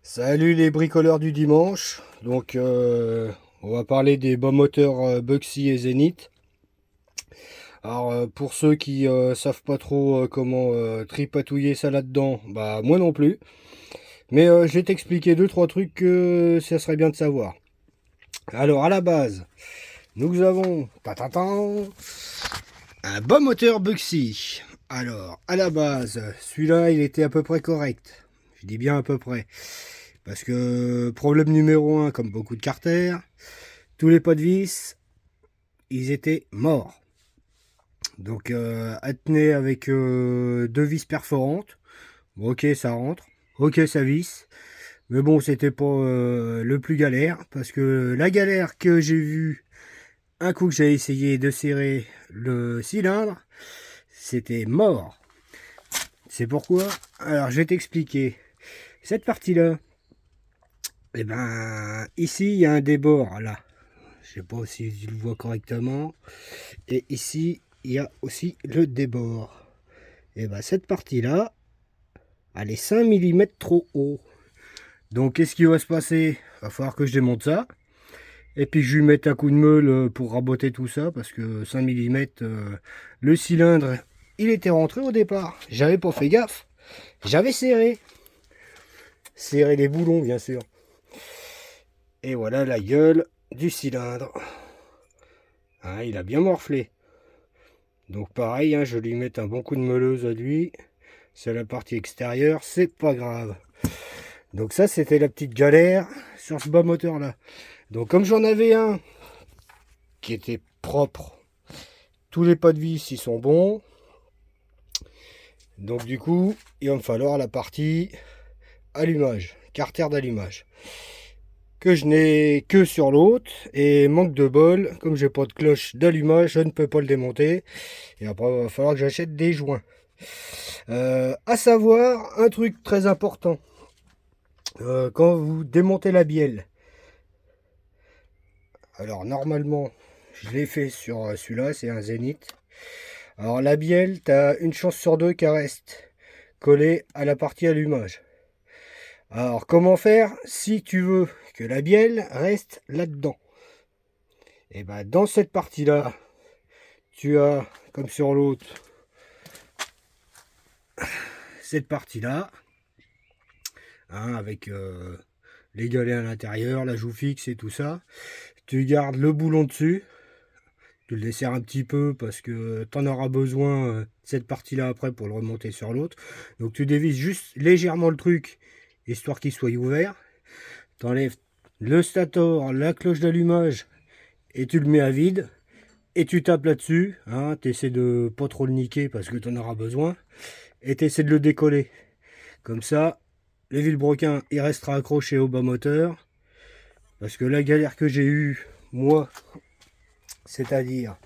Salut les bricoleurs du dimanche. On va parler des bas moteurs Buxy et Zenith. Pour ceux qui savent pas trop comment tripatouiller ça là-dedans, bah moi non plus. Mais je vais t'expliquer deux trois trucs que ça serait bien de savoir. Alors à la base, nous avons un bas moteur Buxy. Alors à la base, celui-là il était à peu près correct. Je dis bien à peu près. Parce que problème numéro un, comme beaucoup de carters, tous les pas de vis, ils étaient morts. Donc attenez avec deux vis perforantes. Bon, ok, ça rentre. Ok, ça visse. Mais bon, c'était pas le plus galère. Parce que la galère que j'ai vue, un coup que j'ai essayé de serrer le cylindre, c'était mort. C'est pourquoi. Alors, je vais t'expliquer. Cette partie-là, eh ben, ici, il y a un débord, là. Je sais pas si tu le vois correctement. Et ici, il y a aussi le débord. Et ben cette partie-là, elle est 5 mm trop haut. Donc qu'est-ce qui va se passer? Il va falloir que je démonte ça. Et puis je lui mette un coup de meule pour raboter tout ça. Parce que 5 mm, le cylindre, il était rentré au départ. J'avais pas fait gaffe. J'avais serré. Serré les boulons, bien sûr. Et voilà la gueule du cylindre. Hein, il a bien morflé. Donc pareil, hein, je vais lui mettre un bon coup de meuleuse à lui. C'est la partie extérieure, c'est pas grave. Donc ça, c'était la petite galère sur ce bas moteur là. Donc comme j'en avais un qui était propre, tous les pas de vis ils sont bons. Donc du coup, il va me falloir la partie allumage, carter d'allumage. Que je n'ai que sur l'autre. Et manque de bol, comme j'ai pas de cloche d'allumage, je ne peux pas le démonter. Et après, il va falloir que j'achète des joints. À savoir, un truc très important. Quand vous démontez la bielle, alors normalement je l'ai fait sur celui-là, c'est un Zénith. Alors la bielle, tu as une chance sur deux qu'elle reste collée à la partie allumage. Alors comment faire si tu veux que la bielle reste là-dedans? Et ben dans cette partie-là, tu as, comme sur l'autre, cette partie-là, hein, avec les galets à l'intérieur, la joue fixe et tout ça. Tu gardes le boulon dessus. Tu le desserres un petit peu parce que tu en auras besoin cette partie-là après pour le remonter sur l'autre. Donc tu dévisses juste légèrement le truc, histoire qu'il soit ouvert. Tu enlèves le stator, la cloche d'allumage, et tu le mets à vide. Et tu tapes là-dessus. Hein, tu essaies de pas trop le niquer parce que tu en auras besoin. Et tu essaies de le décoller. Comme ça, le vilebrequin, il restera accroché au bas moteur. Parce que la galère que j'ai eue, moi, c'est-à-dire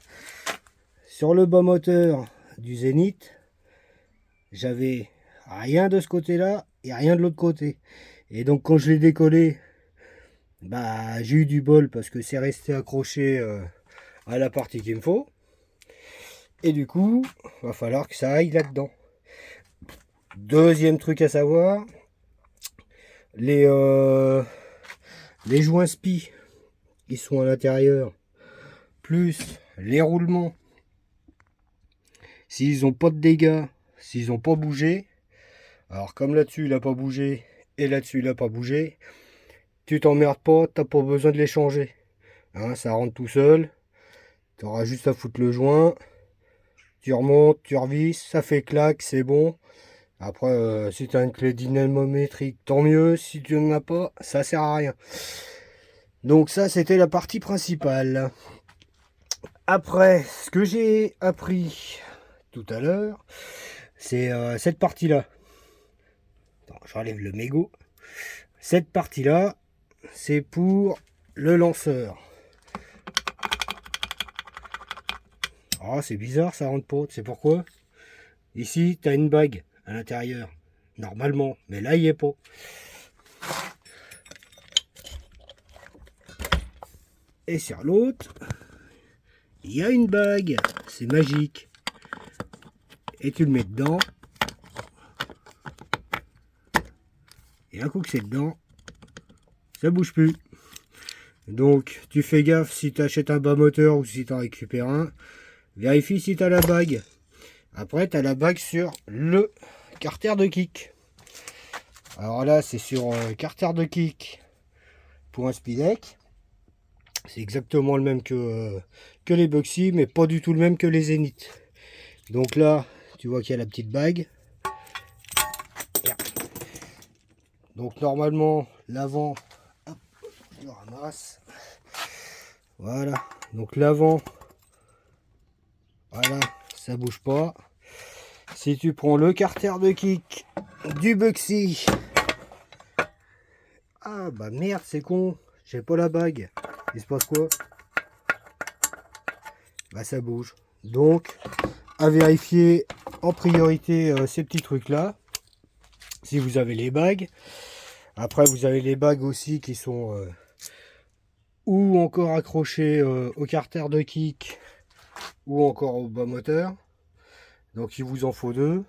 sur le bas moteur du Zénith, j'avais rien de ce côté-là et rien de l'autre côté. Et donc quand je l'ai décollé, bah j'ai eu du bol parce que c'est resté accroché à la partie qu'il me faut. Et du coup, va falloir que ça aille là-dedans. Deuxième truc à savoir, les, euh, les joints spi qui sont à l'intérieur, plus les roulements, s'ils n'ont pas de dégâts, s'ils n'ont pas bougé, alors comme là-dessus il n'a pas bougé et là-dessus il n'a pas bougé, tu t'emmerdes pas, t'as pas besoin de les changer. Hein, ça rentre tout seul. Tu auras juste à foutre le joint. Tu remontes, tu revisses, ça fait claque, c'est bon. Après, si tu as une clé dynamométrique, tant mieux. Si tu n'en as pas, ça sert à rien. Donc ça, c'était la partie principale. Après, ce que j'ai appris tout à l'heure, c'est cette partie-là. J'enlève le mégot. Cette partie-là, c'est pour le lanceur. Ah, c'est bizarre, ça rentre pas. C'est pourquoi? Ici, tu as une bague à l'intérieur. Normalement, mais là, il n'y est pas. Et sur l'autre, il y a une bague. C'est magique. Et tu le mets dedans. Et un coup que c'est dedans, ça bouge plus. Donc tu fais gaffe si tu achètes un bas moteur ou si tu en récupères un. Vérifie si tu as la bague. Après tu as la bague sur le carter de kick. Alors là c'est sur carter de kick pour un Speedec. C'est exactement le même que les Bugsy, mais pas du tout le même que les Zenith. Donc là tu vois qu'il y a la petite bague. Donc normalement l'avant, je le ramasse. Voilà, donc l'avant, voilà, ça bouge pas. Si tu prends le carter de kick du Bugsy, ah bah merde, c'est con, j'ai pas la bague. Il se passe quoi? Bah ça bouge. Donc à vérifier en priorité ces petits trucs là. Si vous avez les bagues. Après vous avez les bagues aussi qui sont ou encore accrochées au carter de kick ou encore au bas moteur. Donc il vous en faut deux.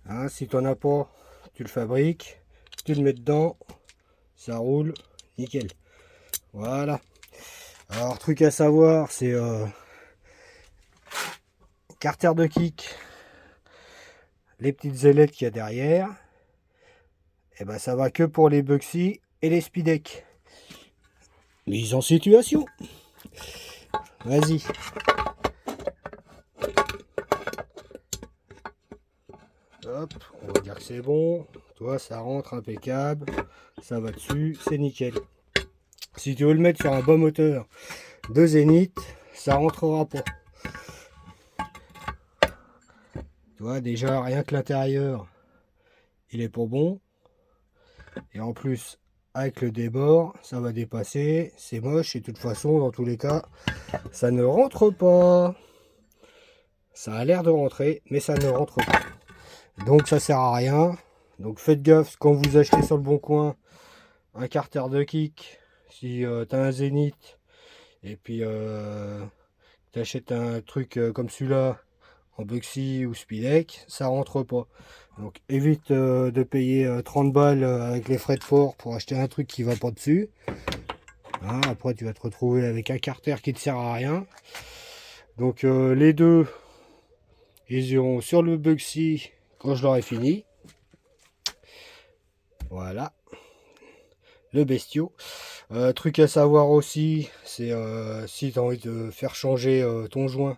Hein, si tu n'en as pas, tu le fabriques, tu le mets dedans, ça roule, nickel. Voilà. Alors truc à savoir, c'est carter de kick, les petites ailettes qu'il y a derrière, et ben ça va que pour les Bugsy et les Speedec. Mise en situation. Vas-y. Hop, on va dire que c'est bon. Toi, ça rentre impeccable. Ça va dessus, c'est nickel. Si tu veux le mettre sur un bas moteur de Zenith, ça rentrera pas. Tu vois, déjà, rien que l'intérieur, il est pas bon. Et en plus, avec le débord, ça va dépasser. C'est moche. Et de toute façon, dans tous les cas, ça ne rentre pas. Ça a l'air de rentrer, mais ça ne rentre pas. Donc ça sert à rien. Donc faites gaffe quand vous achetez sur le bon coin un carter de kick. Si tu as un Zenith et puis tu achètes un truc comme celui-là en Bugsy ou Speedec, ça rentre pas. Donc évite de payer 30 balles avec les frais de port pour acheter un truc qui va pas dessus. Hein, après tu vas te retrouver avec un carter qui ne te sert à rien. Donc les deux, ils iront sur le Bugsy quand je l'aurai fini. Voilà, le bestiau. Truc à savoir aussi, c'est si tu as envie de faire changer ton joint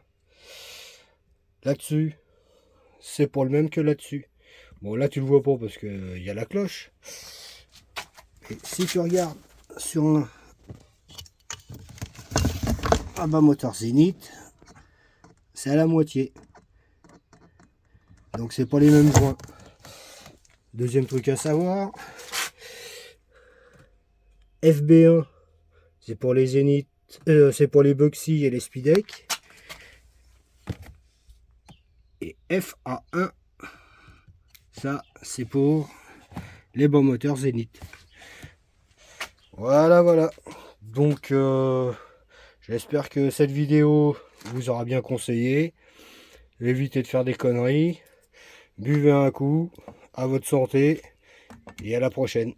là-dessus, c'est pas le même que là-dessus. Bon, là tu le vois pas parce que il y a la cloche. Et si tu regardes sur un bas moteur Zenith, c'est à la moitié. Donc c'est pas les mêmes joints. Deuxième truc à savoir, FB1, c'est pour les Zenith, c'est pour les Bugsy et les Speedec. Et FA1, ça c'est pour les bas moteurs Zenith. Voilà. Donc j'espère que cette vidéo vous aura bien conseillé. Évitez de faire des conneries. Buvez un coup. À votre santé. Et à la prochaine.